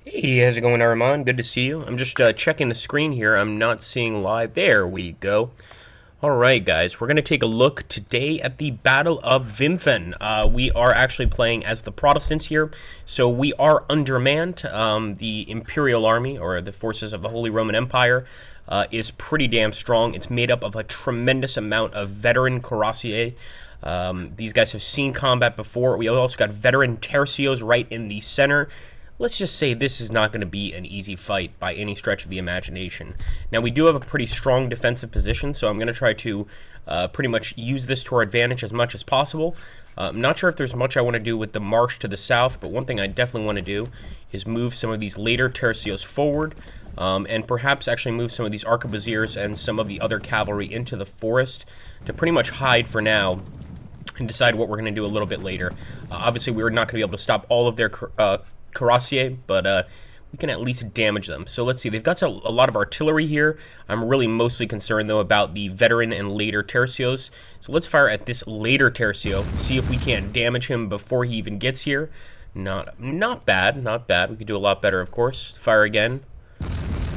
Hey, how's it going, Armand? Good to see you. I'm just checking the screen here. I'm not seeing live. There we go. All right, guys, we're going to take a look today at the Battle of Wimpfen. We are actually playing as the Protestants here, so we are undermanned. The Imperial Army, or the forces of the Holy Roman Empire, is pretty damn strong. It's made up of a tremendous amount of veteran cuirassiers. These guys have seen combat before. We also got veteran Tercios right in the center. Let's just say this is not going to be an easy fight by any stretch of the imagination. Now, we do have a pretty strong defensive position, so I'm going to try to pretty much use this to our advantage as much as possible. I'm not sure if there's much I want to do with the march to the south, but one thing I definitely want to do is move some of these later tercios forward, and perhaps actually move some of these arquebusiers and some of the other cavalry into the forest to pretty much hide for now and decide what we're going to do a little bit later. Obviously, we're not going to be able to stop all of their cuirassier, but we can at least damage them. So let's see, they've got a lot of artillery here. I'm really mostly concerned, though, about the veteran and later tercios. So let's fire at this later tercio, see if we can't damage him before he even gets here. Not bad, not bad. We could do a lot better, of course. Fire again.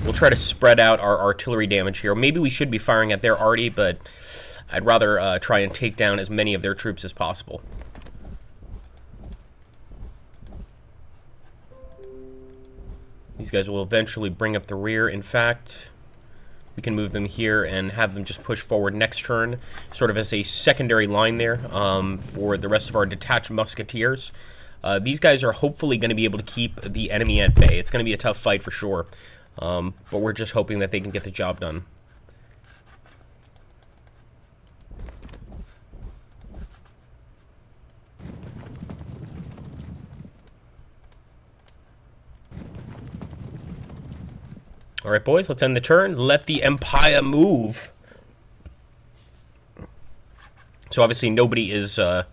We'll try to spread out our artillery damage here. Maybe we should be firing at their arty, but I'd rather try and take down as many of their troops as possible. These guys will eventually bring up the rear. In fact, we can move them here and have them just push forward next turn, sort of as a secondary line there for the rest of our detached musketeers. These guys are hopefully going to be able to keep the enemy at bay. It's going to be a tough fight for sure, but we're just hoping that they can get the job done. All right, boys, let's end the turn. Let the Empire move. So obviously nobody is in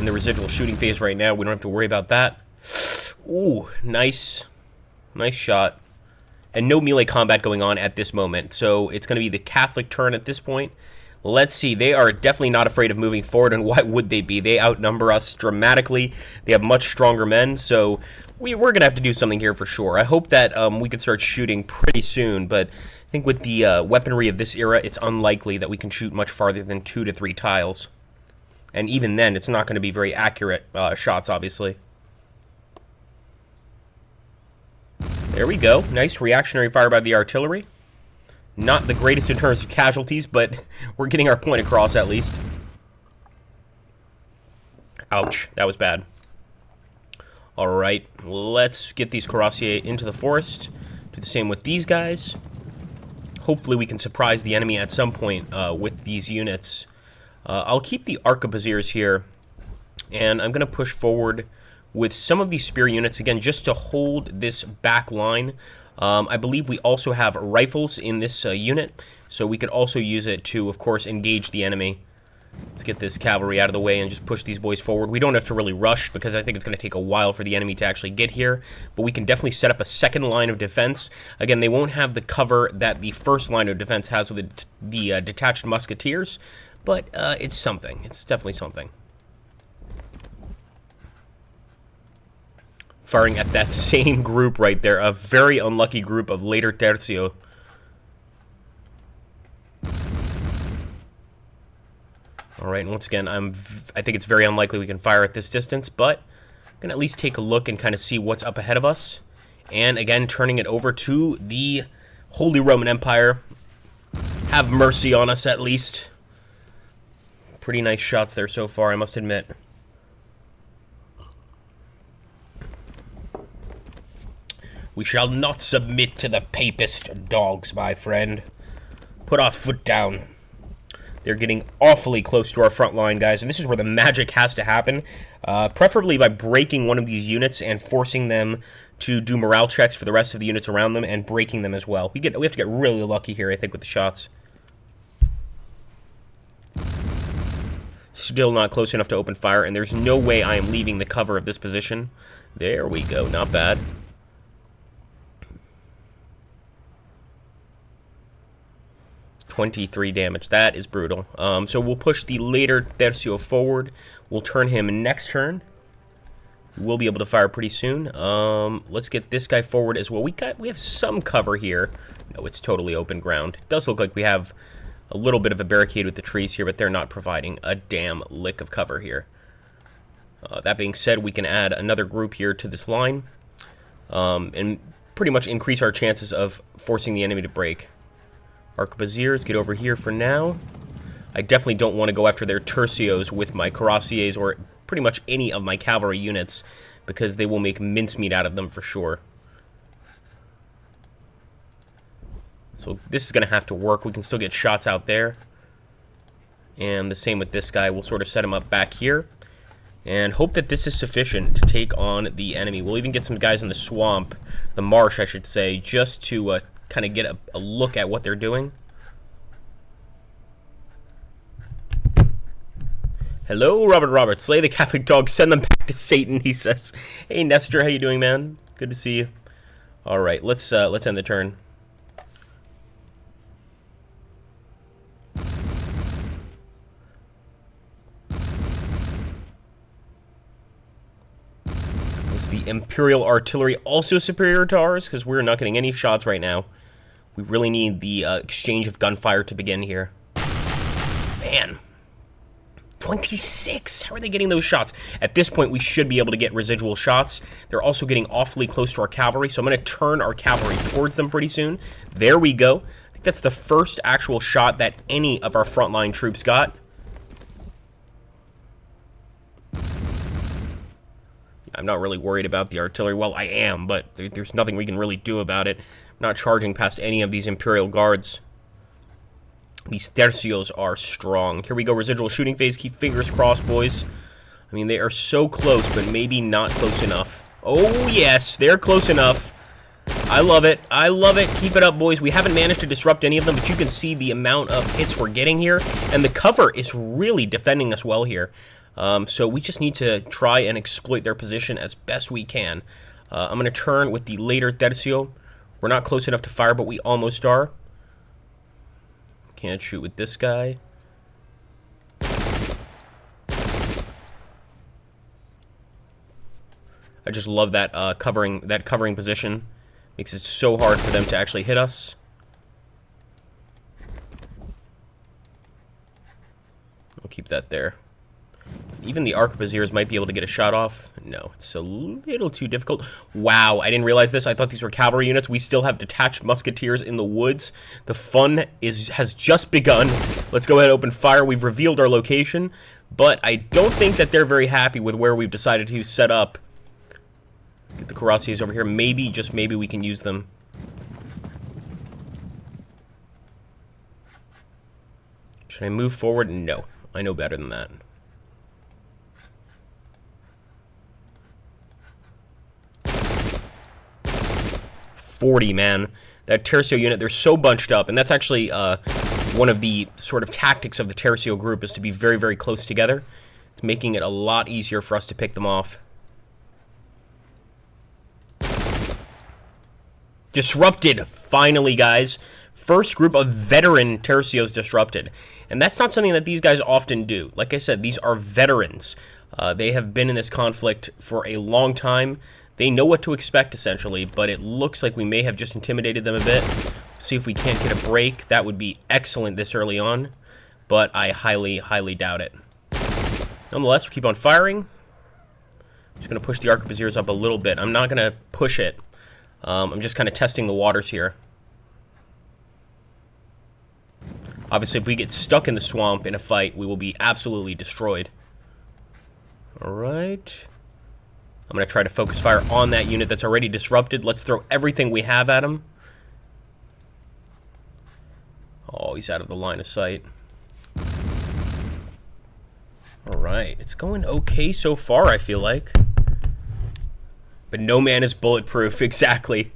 the residual shooting phase right now. We don't have to worry about that. Ooh, nice. Nice shot. And no melee combat going on at this moment. So it's going to be the Catholic turn at this point. Let's see. They are definitely not afraid of moving forward, and why would they be? They outnumber us dramatically. They have much stronger men, so we're going to have to do something here for sure. I hope that we can start shooting pretty soon, but I think with the weaponry of this era, it's unlikely that we can shoot much farther than 2 to 3 tiles. And even then, it's not going to be very accurate shots, obviously. There we go. Nice reactionary fire by the artillery. Not the greatest in terms of casualties, but we're getting our point across at least. Ouch, that was bad. Alright, let's get these cuirassiers into the forest. Do the same with these guys. Hopefully we can surprise the enemy at some point with these units. I'll keep the arquebusiers here, and I'm going to push forward with some of these spear units, again, just to hold this back line. I believe we also have rifles in this unit, so we could also use it to, of course, engage the enemy. Let's get this cavalry out of the way and just push these boys forward. We don't have to really rush, because I think it's going to take a while for the enemy to actually get here, but we can definitely set up a second line of defense. Again, they won't have the cover that the first line of defense has with the detached musketeers, but it's something. It's definitely something. Firing at that same group right there, a very unlucky group of later Tercio. Alright, and once again, I think it's very unlikely we can fire at this distance, but I'm going to at least take a look and kind of see what's up ahead of us. And again, turning it over to the Holy Roman Empire. Have mercy on us, at least. Pretty nice shots there so far, I must admit. We shall not submit to the papist dogs, my friend. Put our foot down. They're getting awfully close to our front line, guys, and this is where the magic has to happen, preferably by breaking one of these units and forcing them to do morale checks for the rest of the units around them and breaking them as well. We have to get really lucky here, I think, with the shots. Still not close enough to open fire, and there's no way I am leaving the cover of this position. There we go, not bad. 23 damage. That is brutal. So we'll push the later Tercio forward. We'll turn him next turn. We'll be able to fire pretty soon. Let's get this guy forward as well. We have some cover here. No, it's totally open ground. It does look like we have a little bit of a barricade with the trees here, but they're not providing a damn lick of cover here. That being said, we can add another group here to this line and pretty much increase our chances of forcing the enemy to break. Arquebusiers, get over here for now. I definitely don't want to go after their tercios with my cuirassiers or pretty much any of my cavalry units because they will make mincemeat out of them for sure. So this is going to have to work. We can still get shots out there. And the same with this guy. We'll sort of set him up back here and hope that this is sufficient to take on the enemy. We'll even get some guys in the swamp, the marsh I should say, just to kind of get a look at what they're doing. Hello, Robert. Slay the Catholic dog. Send them back to Satan, he says. Hey, Nestor. How you doing, man? Good to see you. All right, let's end the turn. Is the Imperial artillery also superior to ours? Because we're not getting any shots right now. We really need the exchange of gunfire to begin here. Man. 26! How are they getting those shots? At this point, we should be able to get residual shots. They're also getting awfully close to our cavalry, so I'm going to turn our cavalry towards them pretty soon. There we go. I think that's the first actual shot that any of our frontline troops got. I'm not really worried about the artillery. Well, I am, but there's nothing we can really do about it. I'm not charging past any of these Imperial guards. These tercios are strong. Here we go, residual shooting phase. Keep fingers crossed, boys. I mean, they are so close, but maybe not close enough. Oh, yes, they're close enough. I love it. I love it. Keep it up, boys. We haven't managed to disrupt any of them, but you can see the amount of hits we're getting here. And the cover is really defending us well here. So we just need to try and exploit their position as best we can. I'm going to turn with the later Tercio. We're not close enough to fire, but we almost are. Can't shoot with this guy. I just love that covering position. Makes it so hard for them to actually hit us. We'll keep that there. Even the arquebusiers might be able to get a shot off. No, it's a little too difficult. Wow, I didn't realize this. I thought these were cavalry units. We still have detached musketeers in the woods. The fun has just begun. Let's go ahead and open fire. We've revealed our location, but I don't think that they're very happy with where we've decided to set up. Get the cuirassiers over here. Maybe, just maybe, we can use them. Should I move forward? No, I know better than that. Man, that Tercio unit, they're so bunched up, and that's actually one of the sort of tactics of the Tercio group is to be very, very close together. It's making it a lot easier for us to pick them off. Disrupted, finally, guys. First group of veteran Tercios disrupted, and that's not something that these guys often do. Like I said, these are veterans. They have been in this conflict for a long time. They know what to expect, essentially, but it looks like we may have just intimidated them a bit. See if we can't get a break. That would be excellent this early on, but I highly, highly doubt it. Nonetheless, we keep on firing. I'm just going to push the arquebusiers up a little bit. I'm not going to push it. I'm just kind of testing the waters here. Obviously, if we get stuck in the swamp in a fight, we will be absolutely destroyed. All right. I'm going to try to focus fire on that unit that's already disrupted. Let's throw everything we have at him. Oh, he's out of the line of sight. All right. It's going okay so far, I feel like. But no man is bulletproof. Exactly.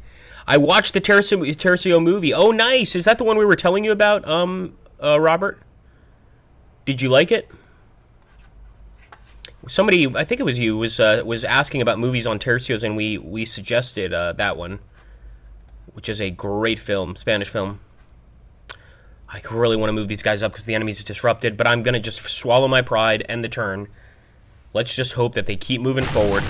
I watched the Tercio movie. Oh, nice. Is that the one we were telling you about, Robert? Did you like it? Somebody, I think it was you, was asking about movies on Tercios, and we suggested that one, which is a great film, Spanish film. I really want to move these guys up because the enemy's disrupted, but I'm going to just swallow my pride, end the turn. Let's just hope that they keep moving forward.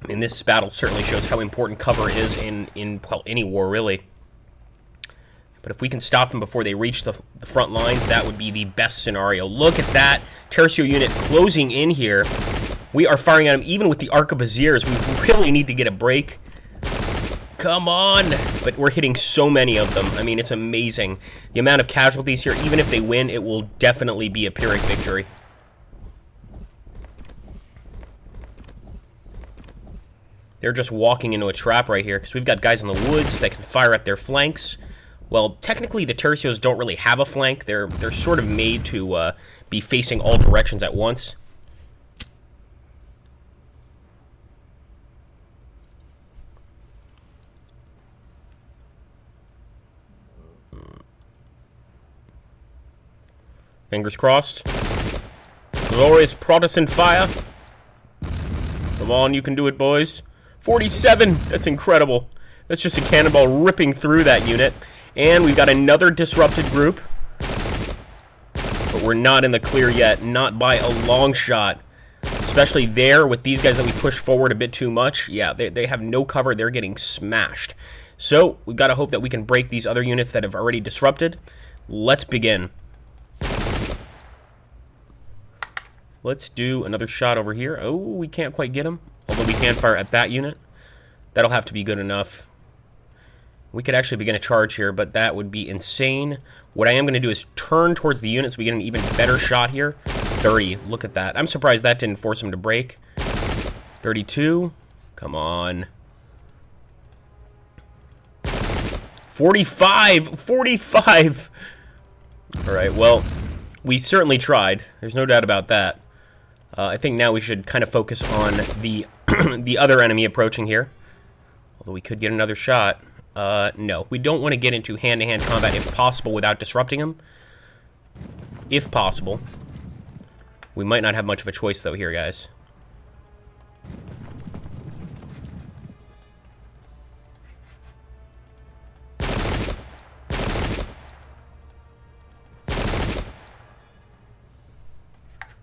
I mean, this battle certainly shows how important cover is in well, any war, really. But if we can stop them before they reach the front lines, that would be the best scenario. Look at that Tercio unit closing in here. We are firing at them even with the arquebusiers. We really need to get a break. Come on! But we're hitting so many of them. I mean, it's amazing. The amount of casualties here, even if they win, it will definitely be a Pyrrhic victory. They're just walking into a trap right here because we've got guys in the woods that can fire at their flanks. Well, technically, the Tercios don't really have a flank. They're sort of made to be facing all directions at once. Fingers crossed. Glorious Protestant fire. Come on, you can do it, boys. 47! That's incredible. That's just a cannonball ripping through that unit. And we've got another disrupted group. But we're not in the clear yet. Not by a long shot. Especially there with these guys that we push forward a bit too much. Yeah, they have no cover. They're getting smashed. So, we've got to hope that we can break these other units that have already disrupted. Let's begin. Let's do another shot over here. Oh, we can't quite get him. Although we can fire at that unit. That'll have to be good enough. We could actually begin a charge here, but that would be insane. What I am going to do is turn towards the unit so we get an even better shot here. 30. Look at that. I'm surprised that didn't force him to break. 32. Come on. 45! 45! Alright, well, we certainly tried. There's no doubt about that. I think now we should kind of focus on the the other enemy approaching here. Although we could get another shot. No, we don't want to get into hand-to-hand combat if possible without disrupting him. If possible. We might not have much of a choice, though, here, guys.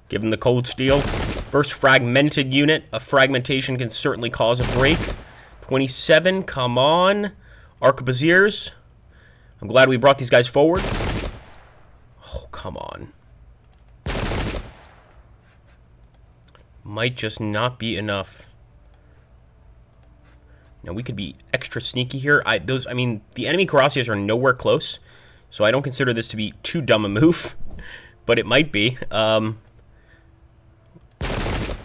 Give him the cold steel. First fragmented unit. A fragmentation can certainly cause a break. 27, come on. Arquebusiers. I'm glad we brought these guys forward. Oh, come on. Might just not be enough. Now, we could be extra sneaky here. I mean, the enemy cuirassiers are nowhere close, so I don't consider this to be too dumb a move, but it might be.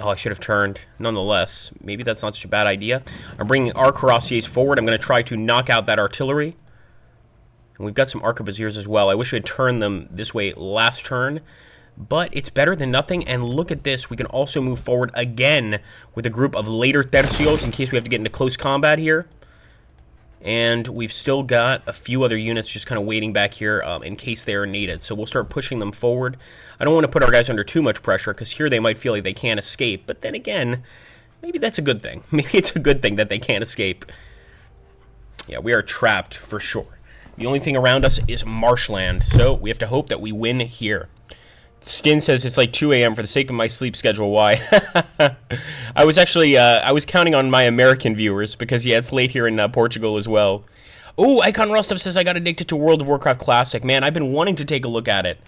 Oh, I should have turned. Nonetheless, maybe that's not such a bad idea. I'm bringing our cuirassiers forward. I'm going to try to knock out that artillery. And we've got some arquebusiers as well. I wish we had turned them this way last turn. But it's better than nothing. And look at this. We can also move forward again with a group of later tercios in case we have to get into close combat here. And we've still got a few other units just kind of waiting back here in case they are needed. So we'll start pushing them forward. I don't want to put our guys under too much pressure because here they might feel like they can't escape. But then again, maybe that's a good thing. Maybe it's a good thing that they can't escape. Yeah, we are trapped for sure. The only thing around us is marshland. So we have to hope that we win here. Stin says it's like 2 a.m. for the sake of my sleep schedule. Why? I was actually, I was counting on my American viewers because, yeah, it's late here in Portugal as well. Oh, Icon Rostov says I got addicted to World of Warcraft Classic. Man, I've been wanting to take a look at it.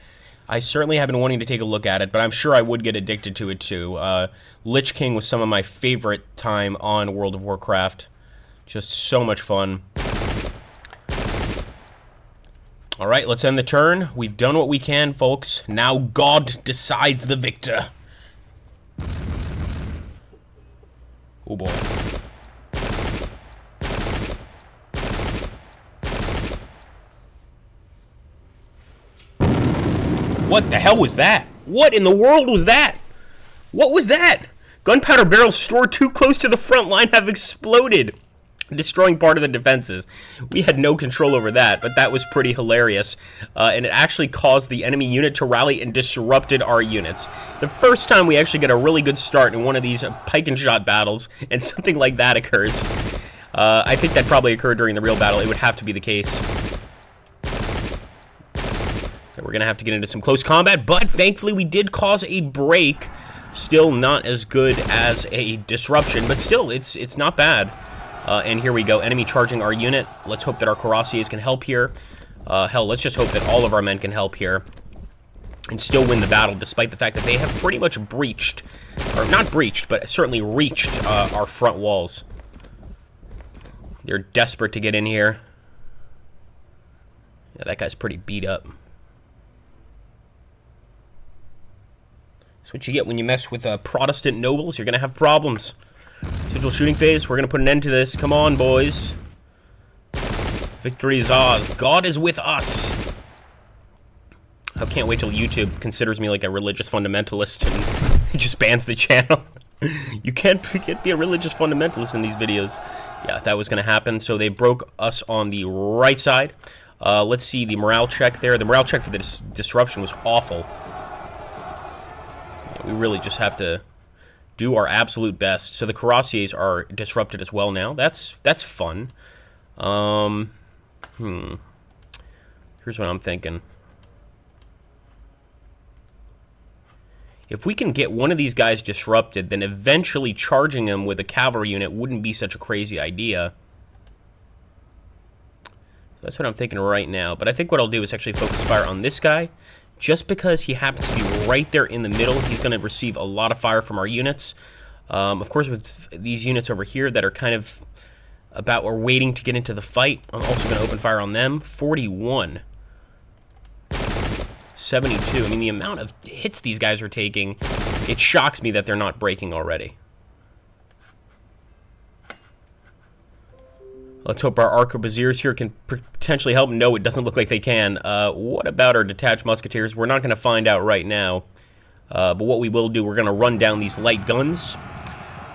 I certainly have been wanting to take a look at it, but I'm sure I would get addicted to it too. Lich King was some of my favorite time on World of Warcraft. Just so much fun. All right, let's end the turn. We've done what we can, folks. Now God decides the victor. Oh, boy. What the hell was that? What in the world was that? What was that? Gunpowder barrels stored too close to the front line have exploded, destroying part of the defenses. We had no control over that, but that was pretty hilarious. And it actually caused the enemy unit to rally and disrupted our units. The first time we actually get a really good start in one of these pike and shot battles, and something like that occurs. I think that probably occurred during the real battle. It would have to be the case. We're going to have to get into some close combat, but thankfully we did cause a break. Still not as good as a disruption, but still, it's not bad. And here we go, enemy charging our unit. Let's hope that our cuirassiers can help here. Hell, let's just hope that all of our men can help here and still win the battle, despite the fact that they have pretty much breached, or not breached, but certainly reached our front walls. They're desperate to get in here. Yeah, that guy's pretty beat up. That's what you get when you mess with Protestant nobles. You're going to have problems. Sigil shooting phase. We're going to put an end to this. Come on, boys. Victory is ours. God is with us. I can't wait till YouTube considers me like a religious fundamentalist and just bans the channel. You can't be a religious fundamentalist in these videos. Yeah, that was going to happen. So they broke us on the right side. Let's see the morale check there. The morale check for the disruption was awful. Yeah, we really just have to do our absolute best. So the cuirassiers are disrupted as well now. That's fun. Here's what I'm thinking. If we can get one of these guys disrupted, then eventually charging them with a cavalry unit wouldn't be such a crazy idea. So that's what I'm thinking right now. But I think what I'll do is actually focus fire on this guy. Just because he happens to be right there in the middle, he's going to receive a lot of fire from our units. Of course, with these units over here that are kind of about or waiting to get into the fight, I'm also going to open fire on them. 41. 72. I mean, the amount of hits these guys are taking, it shocks me that they're not breaking already. Let's hope our arquebusiers here can potentially help. No, it doesn't look like they can. What about our detached musketeers? We're not going to find out right now. But what we will do, we're going to run down these light guns.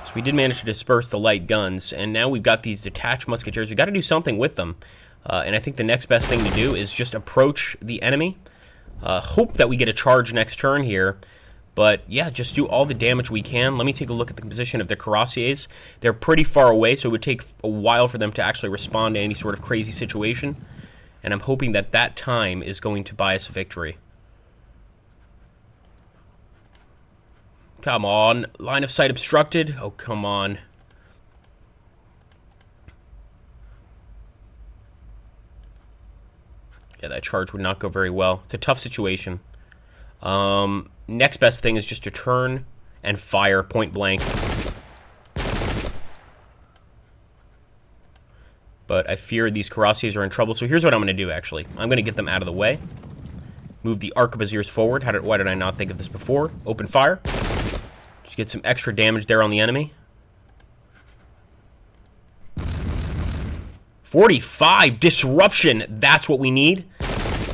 So we did manage to disperse the light guns, and now we've got these detached musketeers. We've got to do something with them. And I think the next best thing to do is just approach the enemy. Hope that we get a charge next turn here. But, yeah, just do all the damage we can. Let me take a look at the position of the cuirassiers. They're pretty far away, so it would take a while for them to actually respond to any sort of crazy situation. And I'm hoping that that time is going to buy us a victory. Come on. Line of sight obstructed. Oh, come on. Yeah, that charge would not go very well. It's a tough situation. Next best thing is just to turn and fire point blank. But I fear these cuirassiers are in trouble, so here's what I'm going to do, actually. I'm going to get them out of the way. Move the arquebusiers forward. Why did I not think of this before? Open fire. Just get some extra damage there on the enemy. 45 disruption. That's what we need.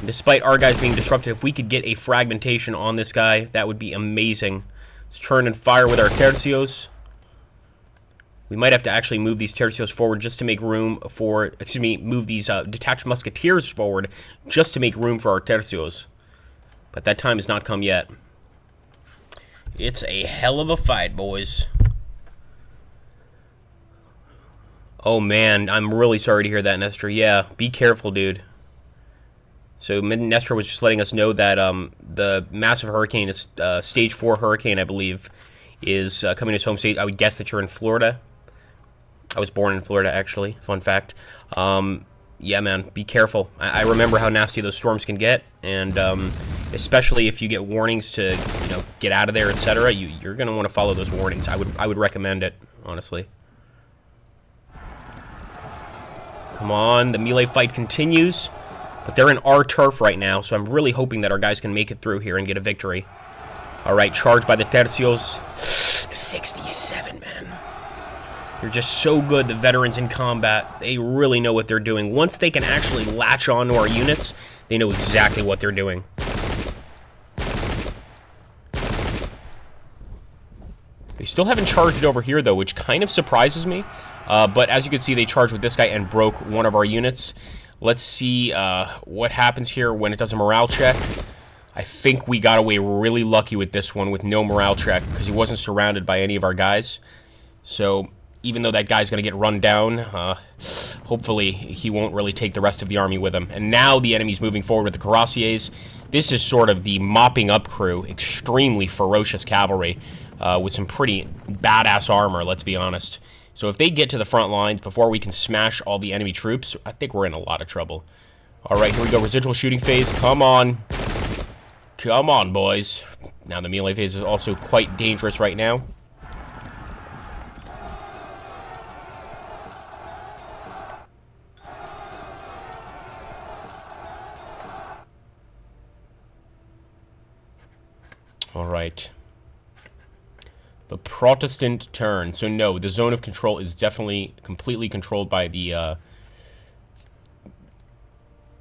Despite our guys being disrupted, if we could get a fragmentation on this guy, that would be amazing. Let's turn and fire with our tercios. We might have to actually move these tercios forward just to make room for, excuse me, move these detached musketeers forward just to make room for our tercios. But that time has not come yet. It's a hell of a fight, boys. Oh, man, I'm really sorry to hear that, Nestor. Yeah, be careful, dude. So Nestor was just letting us know that the massive hurricane is stage 4 hurricane, I believe, is coming to its home state. I would guess that you're in Florida. I was born in Florida, actually. Fun fact. Yeah, man, be careful. I remember how nasty those storms can get, and especially if you get warnings to, get out of there, etc. You're going to want to follow those warnings. I would recommend it, honestly. Come on, the melee fight continues. But they're in our turf right now, so I'm really hoping that our guys can make it through here and get a victory. All right, charged by the tercios. 67, man. They're just so good, the veterans in combat. They really know what they're doing. Once they can actually latch on to our units, they know exactly what they're doing. They still haven't charged over here, though, which kind of surprises me. But as you can see, they charged with this guy and broke one of our units. Let's see what happens here when it does a morale check. I think we got away really lucky with this one with no morale check because he wasn't surrounded by any of our guys. So even though that guy's going to get run down, hopefully he won't really take the rest of the army with him. And now the enemy's moving forward with the cuirassiers. This is sort of the mopping up crew, extremely ferocious cavalry with some pretty badass armor, let's be honest. So if they get to the front lines before we can smash all the enemy troops, I think we're in a lot of trouble. All right, here we go, residual shooting phase. Come on. Come on, boys. Now the melee phase is also quite dangerous right now. All right. The Protestant turn. So no, the zone of control is definitely completely controlled by the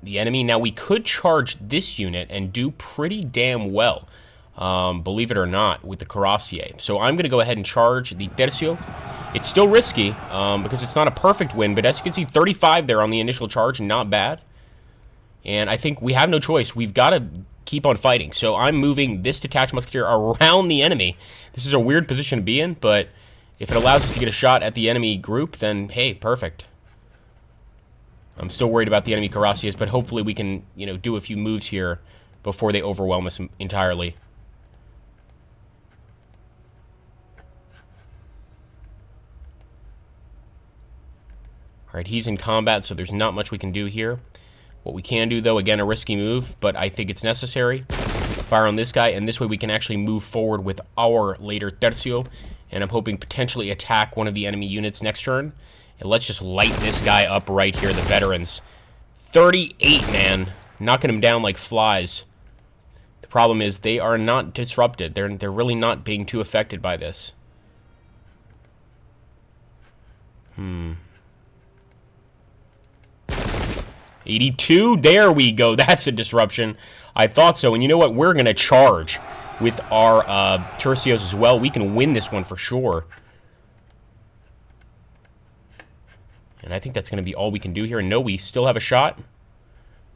enemy. Now we could charge this unit and do pretty damn well, believe it or not, with the cuirassier. So I'm going to go ahead and charge the Tercio. It's still risky because it's not a perfect win, but as you can see, 35 there on the initial charge, not bad. And I think we have no choice. We've got to keep on fighting. So I'm moving this detached musketeer around the enemy. This is a weird position to be in, but if it allows us to get a shot at the enemy group, then hey, perfect. I'm still worried about the enemy cuirassiers, but hopefully we can, you know, do a few moves here before they overwhelm us entirely. All right, he's in combat, so there's not much we can do here. What we can do, though, again, a risky move, but I think it's necessary. Fire on this guy, and this way we can actually move forward with our later Tercio, and I'm hoping potentially attack one of the enemy units next turn. And let's just light this guy up right here, the veterans. 38, man. Knocking them down like flies. The problem is they are not disrupted. They're really not being too affected by this. 82, there we go. That's a disruption. I thought so. And you know what? We're going to charge with our Tercios as well. We can win this one for sure. And I think that's going to be all we can do here. And no, we still have a shot.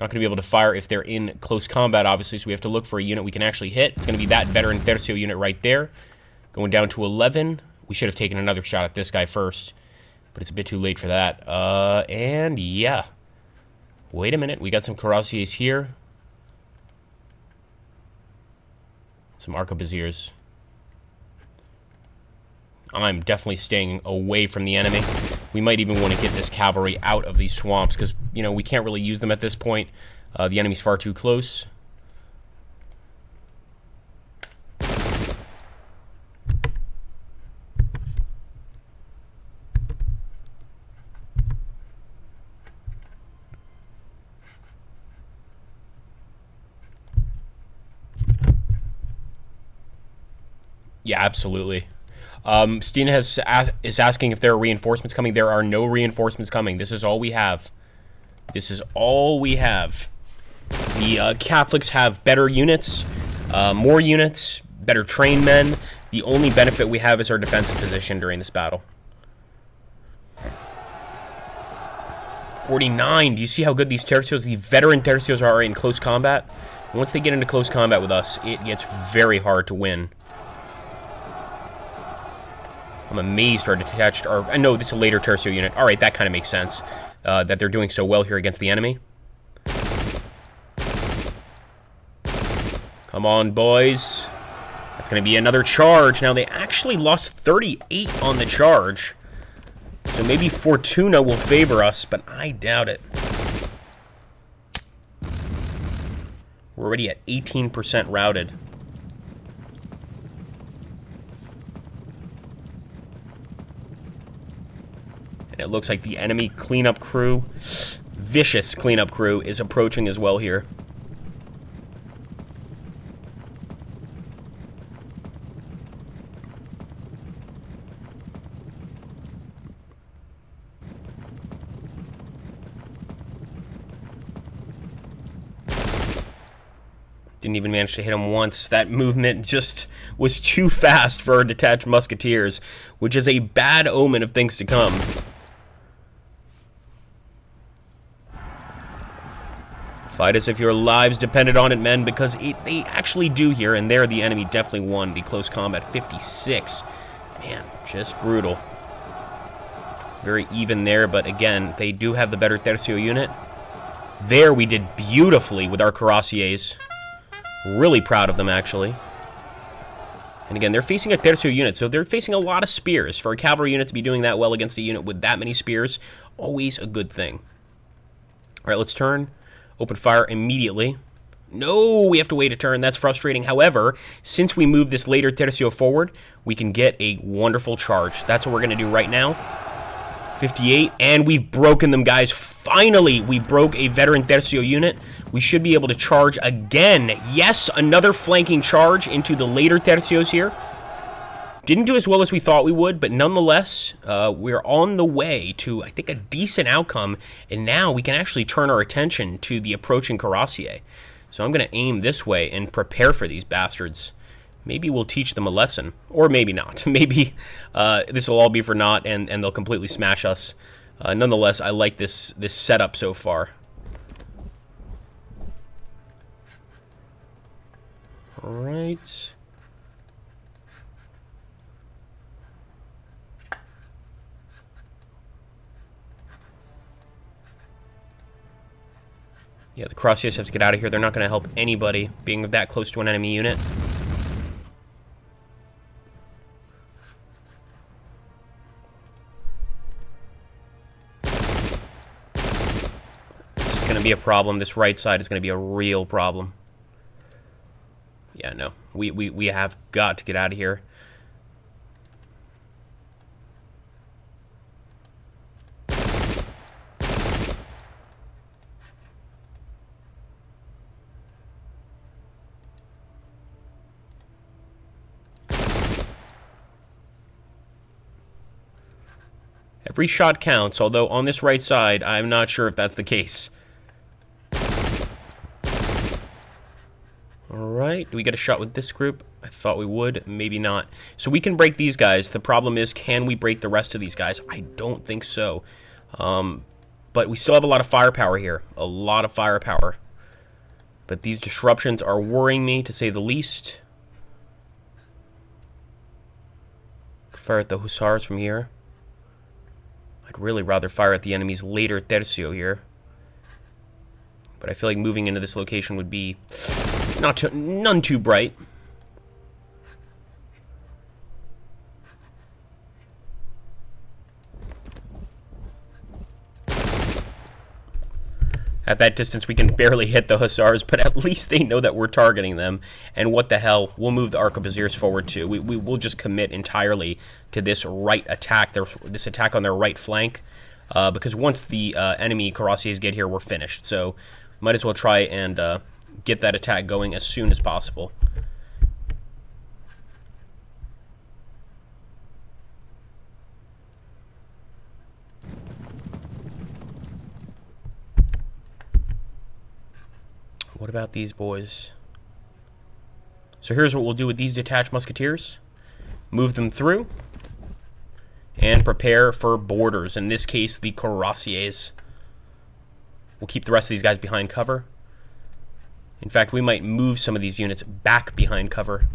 Not going to be able to fire if they're in close combat, obviously. So we have to look for a unit we can actually hit. It's going to be that veteran Tercio unit right there. Going down to 11. We should have taken another shot at this guy first. But it's a bit too late for that. And yeah. Wait a minute, we got some cuirassiers here. Some arquebusiers. I'm definitely staying away from the enemy. We might even want to get this cavalry out of these swamps because, you know, we can't really use them at this point. The enemy's far too close. Yeah, absolutely. Steen is asking if there are reinforcements coming. There are no reinforcements coming. This is all we have. This is all we have. The Catholics have better units, more units, better trained men. The only benefit we have is our defensive position during this battle. 49. Do you see how good these Tercios, the veteran Tercios, are in close combat? Once they get into close combat with us, it gets very hard to win. I'm amazed our detached, or I know this is a later Tercio unit. All right, that kind of makes sense, that they're doing so well here against the enemy. Come on, boys. That's going to be another charge. Now, they actually lost 38 on the charge, so maybe Fortuna will favor us, but I doubt it. We're already at 18% routed. And it looks like the enemy cleanup crew, vicious cleanup crew, is approaching as well here. Didn't even manage to hit him once. That movement just was too fast for our detached musketeers, which is a bad omen of things to come. Fight as if your lives depended on it, men, because they actually do here, and there the enemy definitely won the close combat. 56. Man, just brutal. Very even there, but again, they do have the better Tercio unit. There we did beautifully with our cuirassiers. Really proud of them, actually. And again, they're facing a Tercio unit, so they're facing a lot of spears. For a cavalry unit to be doing that well against a unit with that many spears, always a good thing. All right, let's turn. Open fire immediately. No, we have to wait a turn. That's frustrating. However, since we move this later Tercio forward, we can get a wonderful charge. That's what we're going to do right now. 58, and we've broken them, guys. Finally, we broke a veteran Tercio unit. We should be able to charge again. Yes, another flanking charge into the later Tercios here. Didn't do as well as we thought we would, but nonetheless, we're on the way to, I think, a decent outcome, and now we can actually turn our attention to the approaching cuirassier. So I'm going to aim this way and prepare for these bastards. Maybe we'll teach them a lesson, or maybe not. Maybe this will all be for naught, and they'll completely smash us. Nonetheless, I like this setup so far. All right. Yeah, the cuirassiers have to get out of here. They're not going to help anybody being that close to an enemy unit. This is going to be a problem. This right side is going to be a real problem. Yeah, no. We have got to get out of here. Every shot counts, although on this right side, I'm not sure if that's the case. Alright, do we get a shot with this group? I thought we would, maybe not. So we can break these guys. The problem is, can we break the rest of these guys? I don't think so. But we still have a lot of firepower here. A lot of firepower. But these disruptions are worrying me, to say the least. Fire at the hussars from here. I'd really rather fire at the enemy's later Tercio here. But I feel like moving into this location would be none too bright. At that distance, we can barely hit the hussars, but at least they know that we're targeting them. And what the hell, we'll move the arquebusiers forward too. We will just commit entirely to this right attack, this attack on their right flank, because once the enemy cuirassiers get here, we're finished. So might as well try and get that attack going as soon as possible. What about these boys? So here's what we'll do with these detached musketeers. Move them through. And prepare for borders. In this case, the cuirassiers. We'll keep the rest of these guys behind cover. In fact, we might move some of these units back behind cover.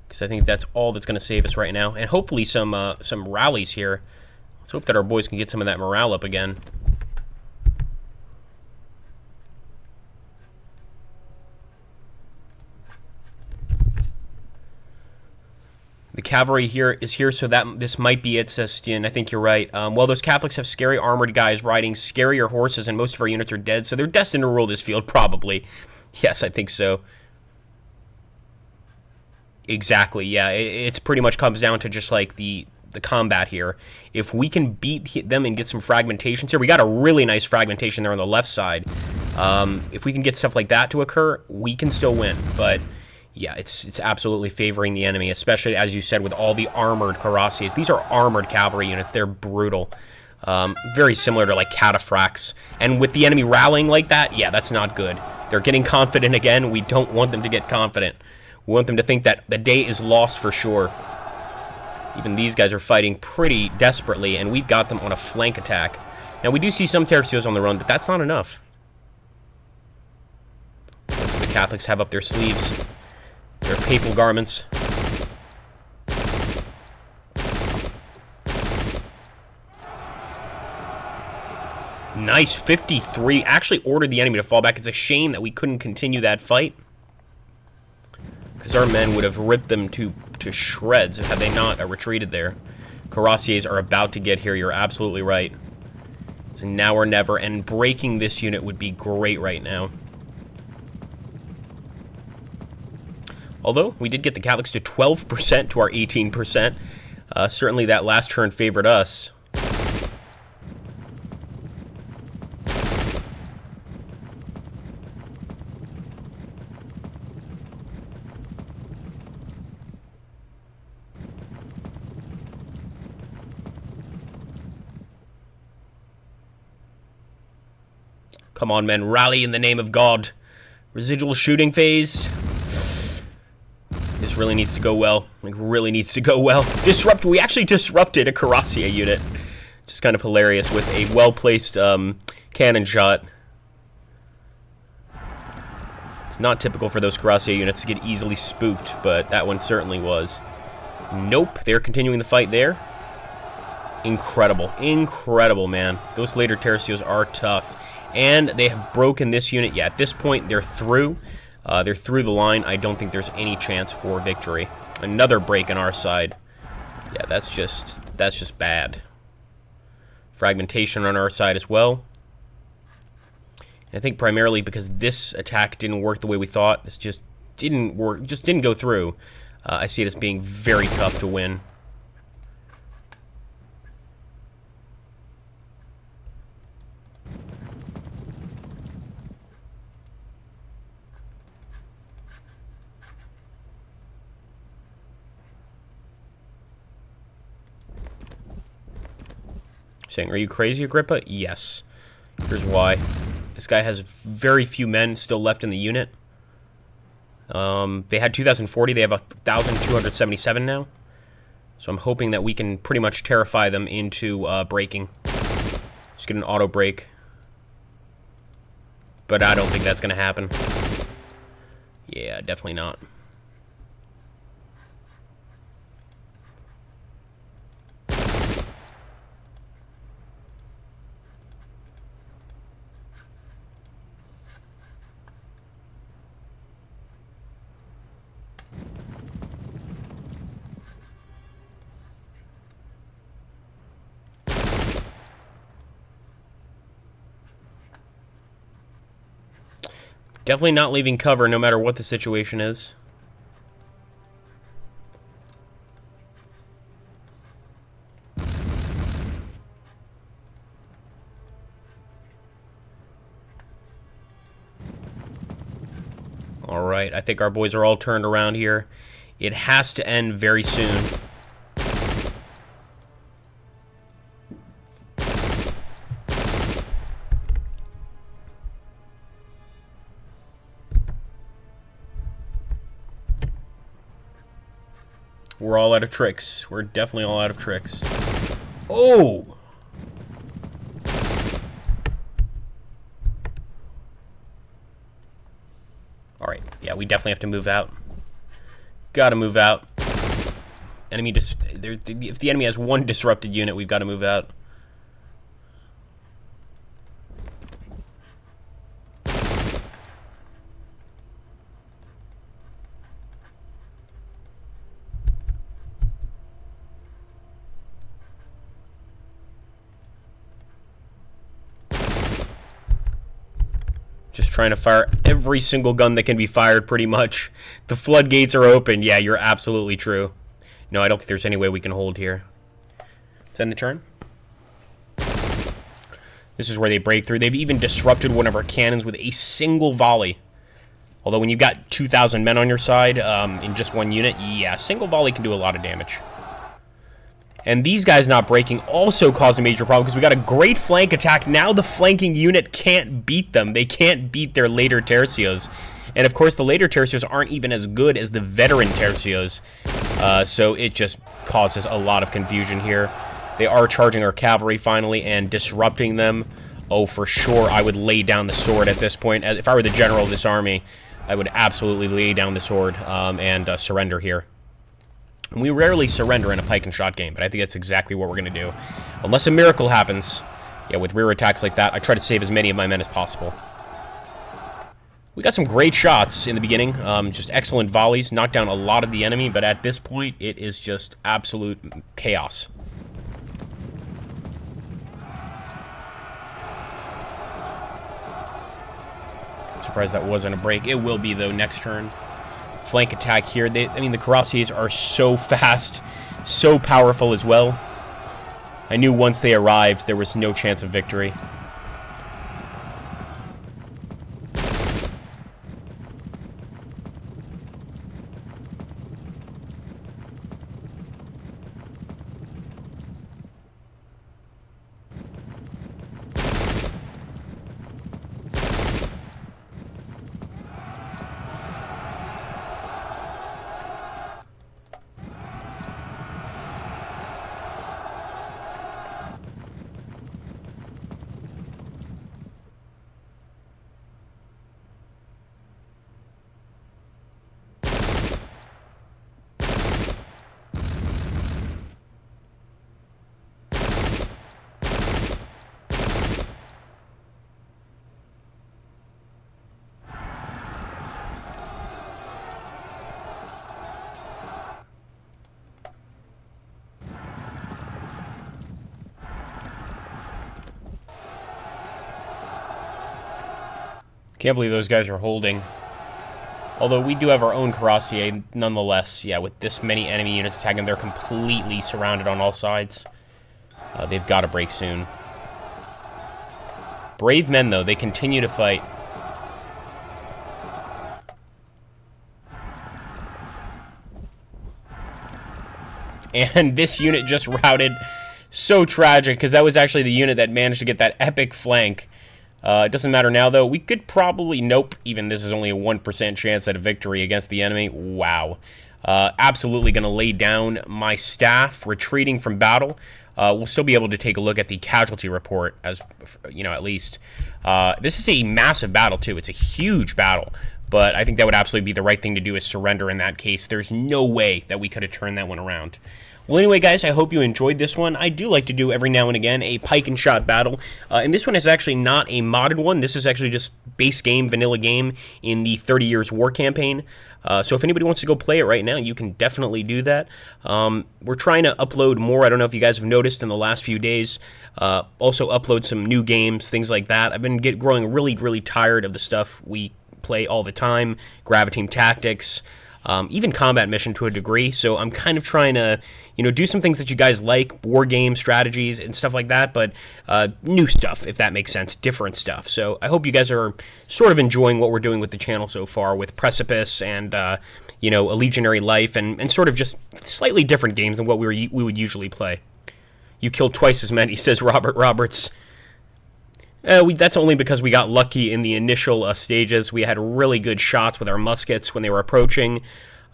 Because I think that's all that's going to save us right now. And hopefully some rallies here. Let's hope that our boys can get some of that morale up again. The cavalry here is here, so that this might be it, says Stian. I think you're right. Well, those Catholics have scary armored guys riding scarier horses, and most of our units are dead, so they're destined to rule this field, probably. Yes, I think so. Exactly, yeah. It's pretty much comes down to just like the combat here. If we can beat them and get some fragmentations here, we got a really nice fragmentation there on the left side. If we can get stuff like that to occur, we can still win, but yeah, it's absolutely favoring the enemy, especially, as you said, with all the armored cuirassiers. These are armored cavalry units. They're brutal. Very similar to, like, cataphracts. And with the enemy rallying like that, yeah, that's not good. They're getting confident again. We don't want them to get confident. We want them to think that the day is lost for sure. Even these guys are fighting pretty desperately, and we've got them on a flank attack. Now, we do see some Tercios on the run, but that's not enough. The Catholics have up their sleeves. Their papal garments. Nice, 53. Actually ordered the enemy to fall back. It's a shame that we couldn't continue that fight, because our men would have ripped them to shreds had they not retreated there. Cuirassiers are about to get here. You're absolutely right. So now or never, and breaking this unit would be great right now. Although, we did get the Catholics to 12% to our 18%. Certainly that last turn favored us. Come on, men. Rally in the name of God. Residual shooting phase. This really needs to go well. Like, really needs to go well. Disrupt. We actually disrupted a Cuirassier unit. Just kind of hilarious with a well-placed cannon shot. It's not typical for those Cuirassier units to get easily spooked, but that one certainly was. Nope. They're continuing the fight there. Incredible. Incredible, man. Those later Tercios are tough. And they have broken this unit. Yeah, at this point, they're through. They're through the line. I don't think there's any chance for victory. Another break on our side. Yeah, that's just bad. Fragmentation on our side as well. And I think primarily because this attack didn't work the way we thought. This just didn't work. Just didn't go through. I see it as being very tough to win. Saying, are you crazy, Agrippa? Yes. Here's why. This guy has very few men still left in the unit. They had 2,040. They have 1,277 now. So I'm hoping that we can pretty much terrify them into breaking. Just get an auto break. But I don't think that's going to happen. Yeah, definitely not. Definitely not leaving cover no matter what the situation is. Alright, I think our boys are all turned around here. It has to end very soon. We're all out of tricks. We're definitely all out of tricks. Oh! Alright, yeah, we definitely have to move out. Gotta move out. Enemy if the enemy has one disrupted unit, we've got to move out. Just trying to fire every single gun that can be fired, pretty much. The floodgates are open. Yeah, you're absolutely true. No, I don't think there's any way we can hold here. Let's end the turn. This is where they break through. They've even disrupted one of our cannons with a single volley. Although when you've got 2,000 men on your side in just one unit, yeah, single volley can do a lot of damage. And these guys not breaking also caused a major problem because we got a great flank attack. Now the flanking unit can't beat them. They can't beat their later Tercios. And of course, the later Tercios aren't even as good as the veteran Tercios. So it just causes a lot of confusion here. They are charging our cavalry finally and disrupting them. Oh, for sure, I would lay down the sword at this point. If I were the general of this army, I would absolutely lay down the sword and surrender here. And we rarely surrender in a pike and shot game, but I think that's exactly what we're going to do. Unless a miracle happens, Yeah, with rear attacks like that, I try to save as many of my men as possible. We got some great shots in the beginning, just excellent volleys, knocked down a lot of the enemy, but at this point, it is just absolute chaos. Surprised that wasn't a break. It will be, though, next turn. Flank attack here. I mean, the cuirassiers are so fast, so powerful as well. I knew once they arrived, there was no chance of victory. Can't believe those guys are holding. Although we do have our own cuirassier, nonetheless. Yeah, with this many enemy units attacking, they're completely surrounded on all sides. They've got to break soon. Brave men, though. They continue to fight. And this unit just routed. So tragic, because that was actually the unit that managed to get that epic flank. It doesn't matter now, though. We could probably... Nope. Even this is only a 1% chance at a victory against the enemy. Wow. Absolutely going to lay down my staff, retreating from battle. We'll still be able to take a look at the casualty report, as you know, at least. This is a massive battle, too. It's a huge battle. But I think that would absolutely be the right thing to do, is surrender in that case. There's no way that we could have turned that one around. Well, anyway, guys, I hope you enjoyed this one. I do like to do every now and again a pike and shot battle, and this one is actually not a modded one. This is actually just base game, vanilla game in the 30 Years War campaign. So if anybody wants to go play it right now, you can definitely do that. We're trying to upload more. I don't know if you guys have noticed in the last few days. Also upload some new games, things like that. I've been growing really, really tired of the stuff we play all the time. Graviteam Tactics. Even combat mission to a degree, so I'm kind of trying to, you know, do some things that you guys like, war game strategies and stuff like that, but new stuff, if that makes sense, different stuff. So I hope you guys are sort of enjoying what we're doing with the channel so far, with Precipice and, you know, A Legionary Life, and sort of just slightly different games than what we would usually play. You killed twice as many, says Robert Roberts. That's only because we got lucky in the initial stages. We had really good shots with our muskets when they were approaching.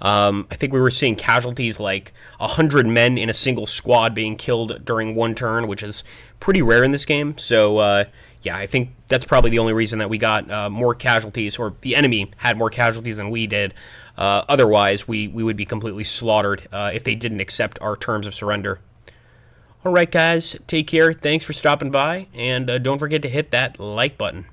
I think we were seeing casualties like 100 men in a single squad being killed during one turn, which is pretty rare in this game. So, yeah, I think that's probably the only reason that we got more casualties, or the enemy had more casualties than we did. Otherwise, we would be completely slaughtered if they didn't accept our terms of surrender. All right, guys, take care. Thanks for stopping by, and don't forget to hit that like button.